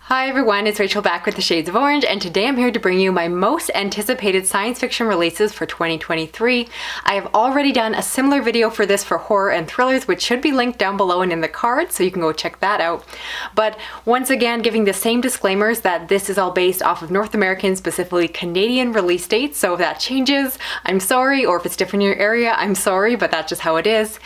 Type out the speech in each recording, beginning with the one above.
Hi everyone, it's Rachel back with the Shades of Orange, and today I'm here to bring you my most anticipated science fiction releases for 2023. I have already done a similar video for this for horror and thrillers, which should be linked down below and in the cards, so you can go check that out. But once again, giving the same disclaimers that this is all based off of North American, specifically Canadian release dates, so if that changes, I'm sorry, or if it's different in your area, I'm sorry, but that's just how it is.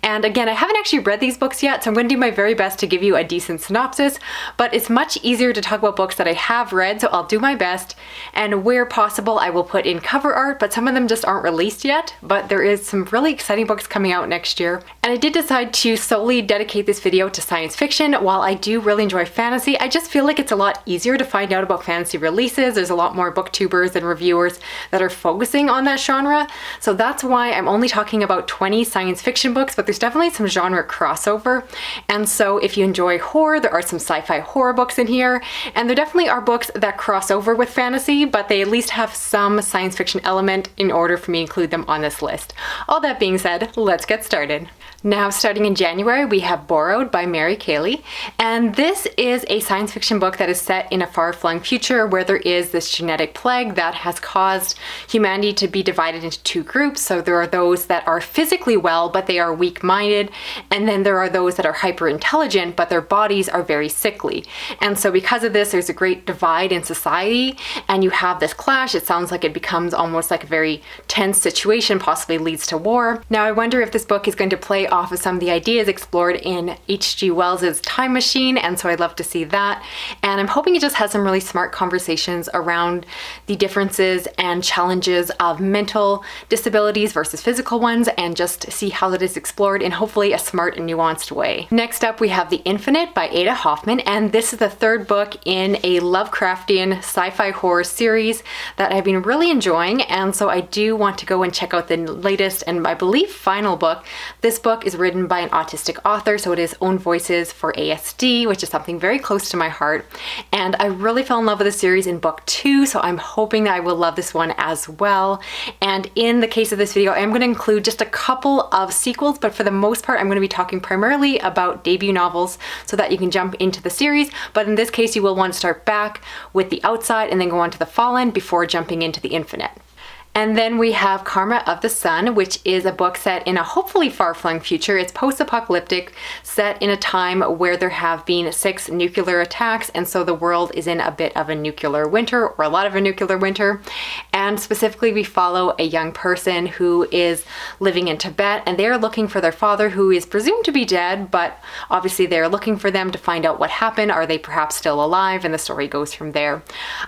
And again, I haven't actually read these books yet, so I'm going to do my very best to give you a decent synopsis, but it's much easier to talk about books that I have read, so I'll do my best, and where possible I will put in cover art, but some of them just aren't released yet, but there is some really exciting books coming out next year. And I did decide to solely dedicate this video to science fiction. While I do really enjoy fantasy, I just feel like it's a lot easier to find out about fantasy releases. There's a lot more booktubers and reviewers that are focusing on that genre, so that's why I'm only talking about 20 science fiction books, but there's definitely some genre crossover. And so if you enjoy horror, there are some sci-fi horror books in here, and there definitely are books that cross over with fantasy, but they at least have some science fiction element in order for me to include them on this list. All that being said, let's get started. Now, starting in January, we have Borrowed by Mary Carey, and this is a science fiction book that is set in a far-flung future where there is this genetic plague that has caused humanity to be divided into two groups. So there are those that are physically well, but they are weak-minded, and then there are those that are hyper-intelligent, but their bodies are very sickly. And so because of this, there's a great divide in society, and you have this clash. It sounds like it becomes almost like a very tense situation, possibly leads to war. Now, I wonder if this book is going to play off of some of the ideas explored in H.G. Wells's Time Machine, and so I'd love to see that. And I'm hoping it just has some really smart conversations around the differences and challenges of mental disabilities versus physical ones, and just see how that is explored in hopefully a smart and nuanced way. Next up, we have The Infinite by Ada Hoffman, and this is the third book in a Lovecraftian sci-fi horror series that I've been really enjoying, and so I do want to go and check out the latest and I believe final book. This book is written by an autistic author, so it is Own Voices for ASD, which is something very close to my heart, and I really fell in love with the series in book 2, so I'm hoping that I will love this one as well. And in the case of this video, I'm going to include just a couple of sequels, but for the most part I'm going to be talking primarily about debut novels so that you can jump into the series, but in this case you will want to start back with The Outside and then go on to The Fallen before jumping into The Infinite. And then we have Karma of the Sun, which is a book set in a hopefully far-flung future. It's post-apocalyptic, set in a time where there have been 6 nuclear attacks, and so the world is in a bit of a nuclear winter, or a lot of a nuclear winter. And specifically, we follow a young person who is living in Tibet, and they are looking for their father, who is presumed to be dead, but obviously they're looking for them to find out what happened. Are they perhaps still alive? And the story goes from there.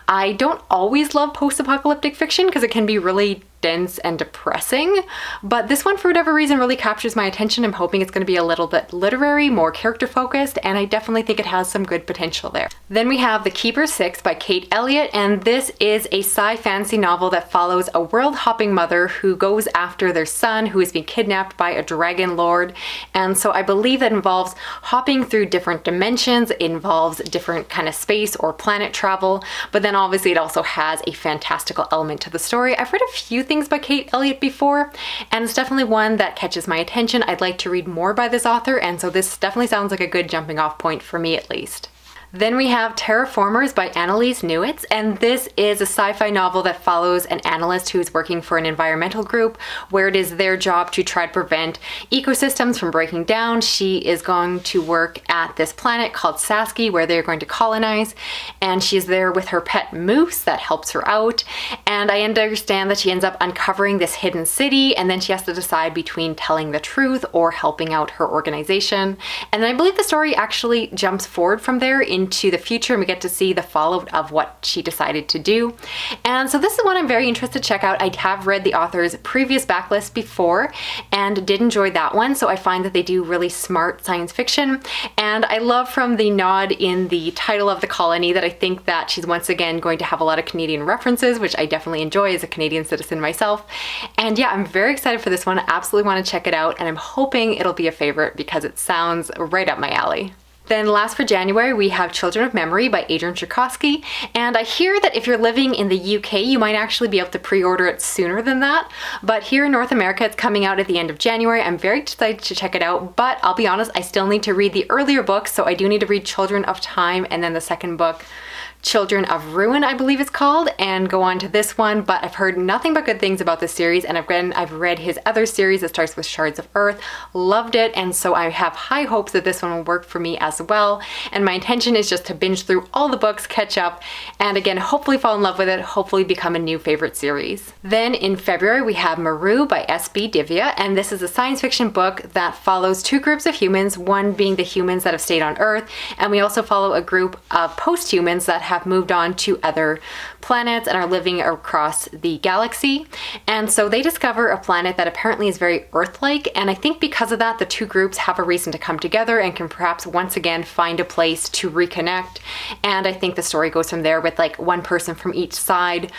I don't always love post-apocalyptic fiction because it can be really dense and depressing, but this one for whatever reason really captures my attention. I'm hoping it's going to be a little bit literary, more character focused, and I definitely think it has some good potential there. Then we have The Keeper 6 by Kate Elliott, and this is a sci fantasy novel that follows a world hopping mother who goes after their son who has been kidnapped by a dragon lord. And so I believe that involves hopping through different dimensions, it involves different kind of space or planet travel, but then obviously it also has a fantastical element to the story. I've read a few things by Kate Elliott before, and it's definitely one that catches my attention. I'd like to read more by this author, and so this definitely sounds like a good jumping off point for me at least. Then we have Terraformers by Annalee Newitz, and this is a sci-fi novel that follows an analyst who is working for an environmental group where it is their job to try to prevent ecosystems from breaking down. She is going to work at this planet called Sasky where they're going to colonize, and she's there with her pet moose that helps her out. And I understand that she ends up uncovering this hidden city, and then she has to decide between telling the truth or helping out her organization. And then I believe the story actually jumps forward from there into the future, and we get to see the fallout of what she decided to do. And so this is one I'm very interested to check out. I have read the author's previous backlist before and did enjoy that one, so I find that they do really smart science fiction. And I love from the nod in the title of the colony that I think that she's once again going to have a lot of Canadian references, which I definitely enjoy as a Canadian citizen myself. And yeah, I'm very excited for this one. I absolutely want to check it out, and I'm hoping it'll be a favorite because it sounds right up my alley. Then last for January, we have Children of Memory by Adrian Tchaikovsky. And I hear that if you're living in the UK, you might actually be able to pre-order it sooner than that. But here in North America, it's coming out at the end of January. I'm very excited to check it out, but I'll be honest, I still need to read the earlier books. So I do need to read Children of Time and then the second book, Children of Ruin, I believe it's called, and go on to this one. But I've heard nothing but good things about this series, and I've read his other series that starts with Shards of Earth, loved it, and so I have high hopes that this one will work for me as well. And my intention is just to binge through all the books, catch up, and again, hopefully fall in love with it, hopefully become a new favorite series. Then in February, we have Meru by SB Divya, and this is a science fiction book that follows two groups of humans, one being the humans that have stayed on Earth, and we also follow a group of post-humans that have moved on to other planets and are living across the galaxy. And so they discover a planet that apparently is very Earth-like, and I think because of that, the two groups have a reason to come together and can perhaps once again find a place to reconnect. And I think the story goes from there with like one person from each side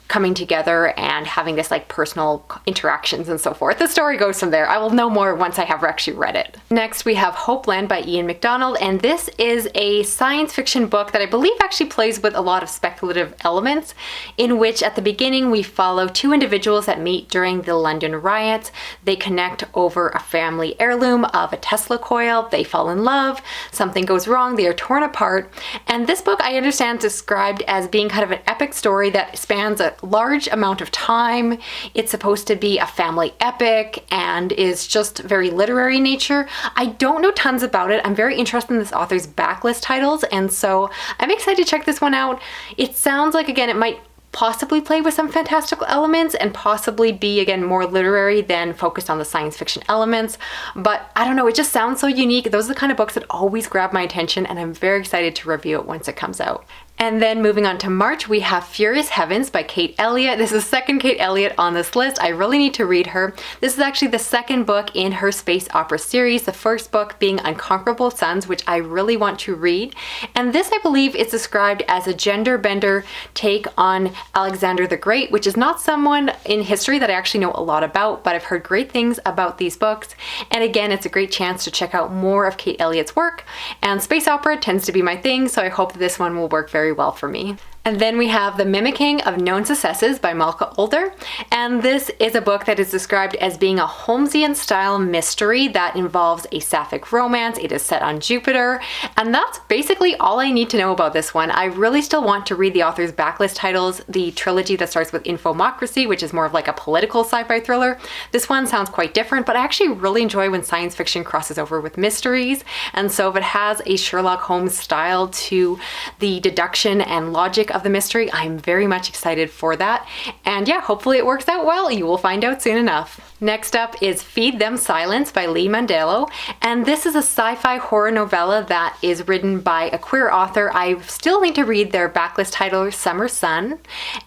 coming together and having this like personal interactions and so forth. The story goes from there. I will know more once I have actually read it. Next, we have Hopeland by Ian MacDonald, and this is a science fiction book that I believe actually plays with a lot of speculative elements, in which at the beginning we follow two individuals that meet during the London riots. They connect over a family heirloom of a Tesla coil. They fall in love. Something goes wrong. They are torn apart. And this book, I understand, is described as being kind of an epic story that spans a large amount of time. It's supposed to be a family epic and is just very literary in nature. I don't know tons about it. I'm very interested in this author's backlist titles, and so I'm excited to check this one out. It sounds like, again, it might possibly play with some fantastical elements and possibly be, again, more literary than focused on the science fiction elements. But I don't know, it just sounds so unique. Those are the kind of books that always grab my attention, and I'm very excited to review it once it comes out. And then moving on to March, we have Furious Heavens by Kate Elliott. This is the second Kate Elliott on this list. I really need to read her. This is actually the second book in her space opera series, the first book being Unconquerable Suns, which I really want to read. And this, I believe, is described as a gender bender take on Alexander the Great, which is not someone in history that I actually know a lot about, but I've heard great things about these books. And again, it's a great chance to check out more of Kate Elliott's work. And space opera tends to be my thing, so I hope that this one will work very well for me. And then we have The Mimicking of Known Successes by Malka Older. And this is a book that is described as being a Holmesian style mystery that involves a sapphic romance. It is set on Jupiter. And that's basically all I need to know about this one. I really still want to read the author's backlist titles, the trilogy that starts with Infomocracy, which is more of like a political sci-fi thriller. This one sounds quite different, but I actually really enjoy when science fiction crosses over with mysteries. And so if it has a Sherlock Holmes style to the deduction and logic of the mystery, I'm very much excited for that. And yeah, hopefully it works out well. You will find out soon enough. Next up is Feed Them Silence by Mandelo, and this is a sci-fi horror novella that is written by a queer author. I still need to read their backlist title, Summer Sun,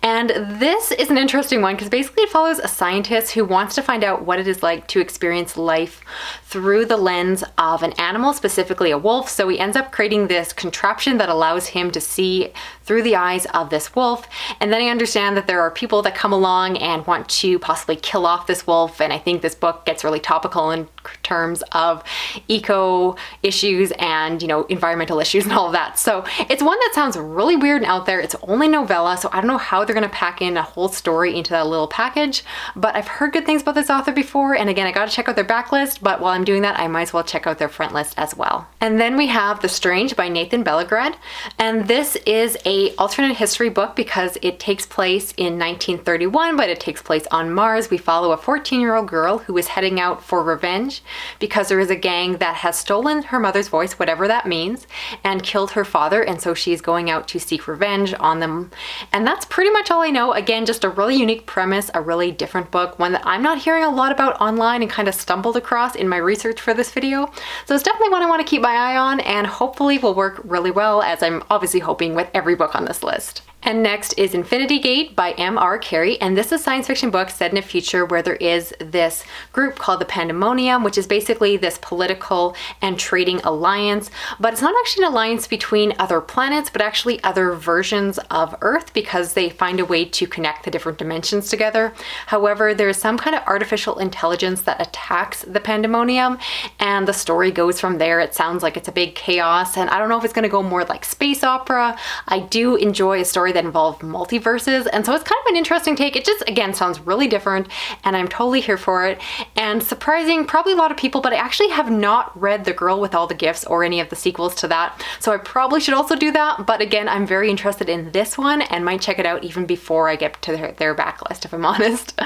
and this is an interesting one because basically it follows a scientist who wants to find out what it is like to experience life through the lens of an animal, specifically a wolf. So he ends up creating this contraption that allows him to see through the eyes of this wolf, and then I understand that there are people that come along and want to possibly kill off this wolf. And I think this book gets really topical in terms of eco issues and, you know, environmental issues and all of that. So it's one that sounds really weird and out there. It's only novella, so I don't know how they're going to pack in a whole story into that little package, but I've heard good things about this author before. And again, I got to check out their backlist, but while I'm doing that, I might as well check out their front list as well. And then we have The Strange by Nathan Bellegrad. And this is a alternate history book because it takes place in 1931, but it takes place on Mars. We follow a 14-year-old girl who is heading out for revenge because there is a gang that has stolen her mother's voice, whatever that means, and killed her father, and so she's going out to seek revenge on them. And that's pretty much all I know. Again, just a really unique premise, a really different book, one that I'm not hearing a lot about online and kind of stumbled across in my research for this video. So it's definitely one I want to keep my eye on and hopefully will work really well, as I'm obviously hoping with every book on this list. And next is Infinity Gate by M.R. Carey, and this is a science fiction book set in a future where there is this group called the Pandemonium, which is basically this political and trading alliance, but it's not actually an alliance between other planets, but actually other versions of Earth, because they find a way to connect the different dimensions together. However, there's some kind of artificial intelligence that attacks the Pandemonium, and the story goes from there. It sounds like it's a big chaos, and I don't know if it's going to go more like space opera. I do enjoy a story that involves multiverses, and so it's kind of an interesting take. It just, again, sounds really different, and I'm totally here for it. And surprising probably a lot of people, but I actually have not read The Girl with All the Gifts or any of the sequels to that, so I probably should also do that. But again, I'm very interested in this one and might check it out even before I get to their backlist, if I'm honest.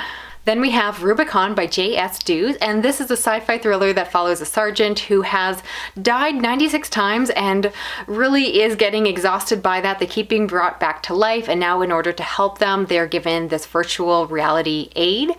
Then we have Rubicon by J.S. Dews, and this is a sci-fi thriller that follows a sergeant who has died 96 times and really is getting exhausted by that. They keep being brought back to life, and now in order to help them, they're given this virtual reality aid.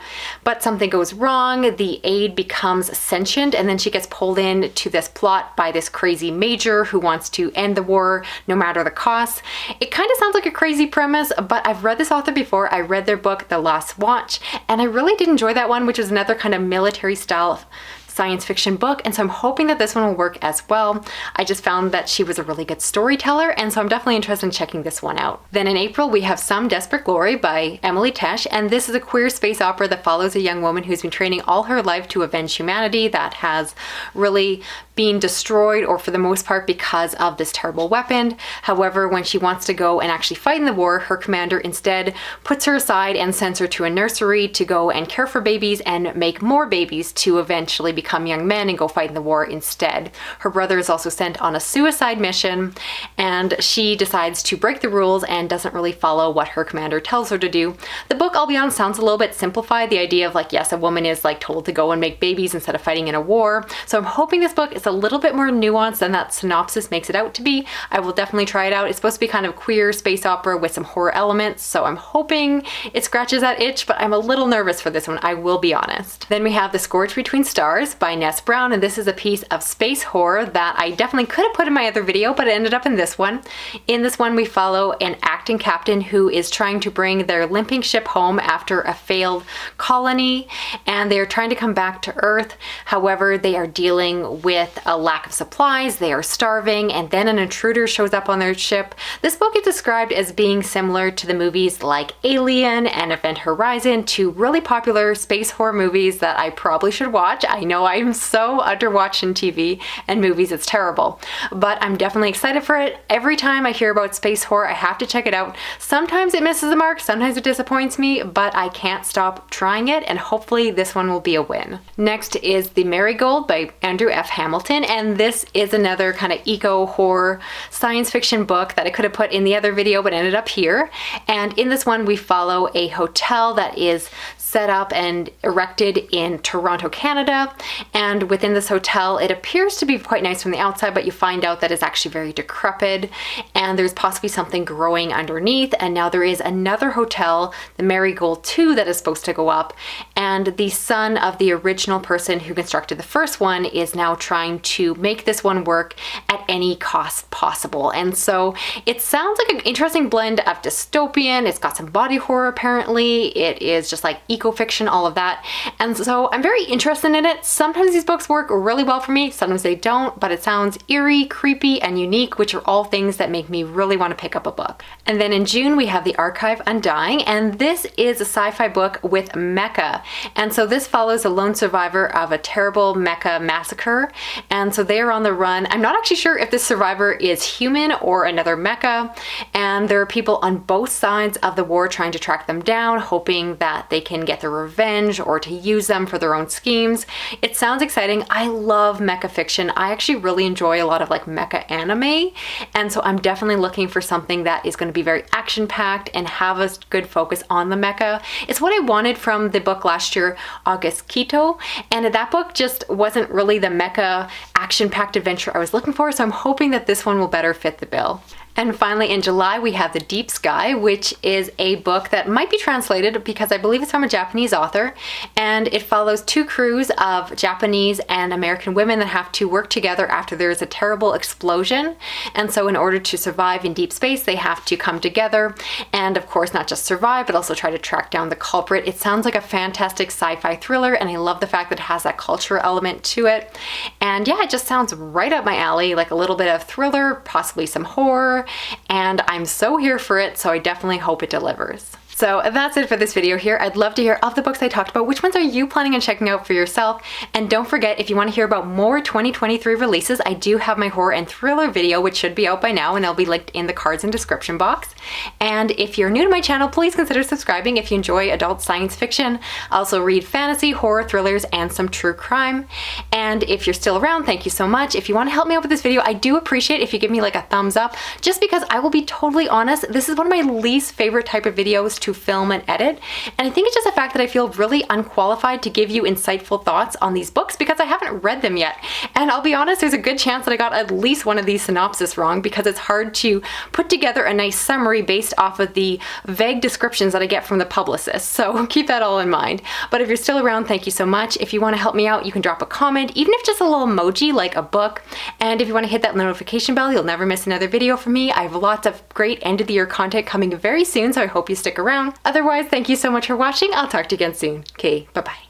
But something goes wrong, the aid becomes sentient, and then she gets pulled in to this plot by this crazy major who wants to end the war no matter the cost. It kind of sounds like a crazy premise, but I've read this author before. I read their book, The Last Watch, and I really did enjoy that one, which is another kind of military style science fiction book, and so I'm hoping that this one will work as well. I just found that she was a really good storyteller, and so I'm definitely interested in checking this one out. Then in April we have Some Desperate Glory by Emily Tesh, and this is a queer space opera that follows a young woman who's been training all her life to avenge humanity that has really been destroyed, or for the most part because of this terrible weapon. However, when she wants to go and actually fight in the war, her commander instead puts her aside and sends her to a nursery to go and care for babies and make more babies to eventually become young men and go fight in the war instead. Her brother is also sent on a suicide mission, and she decides to break the rules and doesn't really follow what her commander tells her to do. The book, I'll be honest, sounds a little bit simplified. The idea of like, yes, a woman is like told to go and make babies instead of fighting in a war. So I'm hoping this book is a little bit more nuanced than that synopsis makes it out to be. I will definitely try it out. It's supposed to be kind of queer space opera with some horror elements, so I'm hoping it scratches that itch, but I'm a little nervous for this one, I will be honest. Then we have The Scourge Between Stars by Ness Brown, and this is a piece of space horror that I definitely could have put in my other video, but it ended up in this one. In this one, we follow an acting captain who is trying to bring their limping ship home after a failed colony, and they are trying to come back to Earth. However, they are dealing with a lack of supplies, they are starving, and then an intruder shows up on their ship. This book is described as being similar to the movies like Alien and Event Horizon, two really popular space horror movies that I probably should watch. I know I'm so underwatched in TV and movies, it's terrible, but I'm definitely excited for it. Every time I hear about space horror, I have to check it out. Sometimes it misses the mark, sometimes it disappoints me, but I can't stop trying it, and hopefully this one will be a win. Next is The Marigold by Andrew F. Hamilton, and this is another kind of eco-horror science fiction book that I could have put in the other video but ended up here. And in this one we follow a hotel that is set up and erected in Toronto, Canada, and within this hotel it appears to be quite nice from the outside, but you find out that it's actually very decrepit and there's possibly something growing underneath. And now there is another hotel, the Marigold 2, that is supposed to go up, and the son of the original person who constructed the first one is now trying to make this one work at any cost possible. And so it sounds like an interesting blend of dystopian, it's got some body horror apparently, it is just like eco-fiction, all of that. And so I'm very interested in it. Sometimes these books work really well for me, sometimes they don't, but it sounds eerie, creepy, and unique, which are all things that make me really want to pick up a book. And then in June we have The Archive Undying, and this is a sci-fi book with mecha. And so this follows a lone survivor of a terrible mecha massacre, and so they are on the run. I'm not actually sure if this survivor is human or another mecha, and there are people on both sides of the war trying to track them down, hoping that they can get their revenge or to use them for their own schemes. It sounds exciting. I love mecha fiction. I actually really enjoy a lot of like mecha anime, and so I'm definitely looking for something that is going to be very action-packed and have a good focus on the mecha. It's what I wanted from the book last year, August Quito, and that book just wasn't really the mecha action-packed adventure I was looking for, so I'm hoping that this one will better fit the bill. And finally, in July, we have The Deep Sky, which is a book that might be translated because I believe it's from a Japanese author, and it follows two crews of Japanese and American women that have to work together after there is a terrible explosion. And so in order to survive in deep space, they have to come together and, of course, not just survive, but also try to track down the culprit. It sounds like a fantastic sci-fi thriller, and I love the fact that it has that cultural element to it. And yeah, it just sounds right up my alley, like a little bit of thriller, possibly some horror, and I'm so here for it, so I definitely hope it delivers. So that's it for this video here. I'd love to hear of the books I talked about, which ones are you planning on checking out for yourself? And don't forget, if you want to hear about more 2023 releases, I do have my horror and thriller video, which should be out by now, and it'll be linked in the cards and description box. And if you're new to my channel, please consider subscribing if you enjoy adult science fiction. I also read fantasy, horror, thrillers, and some true crime. And if you're still around, thank you so much. If you want to help me out with this video, I do appreciate if you give me like a thumbs up, just because I will be totally honest, this is one of my least favorite type of videos to film and edit, and I think it's just the fact that I feel really unqualified to give you insightful thoughts on these books because I haven't read them yet. And I'll be honest, there's a good chance that I got at least one of these synopses wrong because it's hard to put together a nice summary based off of the vague descriptions that I get from the publicist, so keep that all in mind. But if you're still around, thank you so much. If you want to help me out, you can drop a comment, even if just a little emoji like a book, and if you want to hit that notification bell, you'll never miss another video from me. I have lots of great end of the year content coming very soon, so I hope you stick around. Otherwise, thank you so much for watching. I'll talk to you again soon. Okay, bye-bye.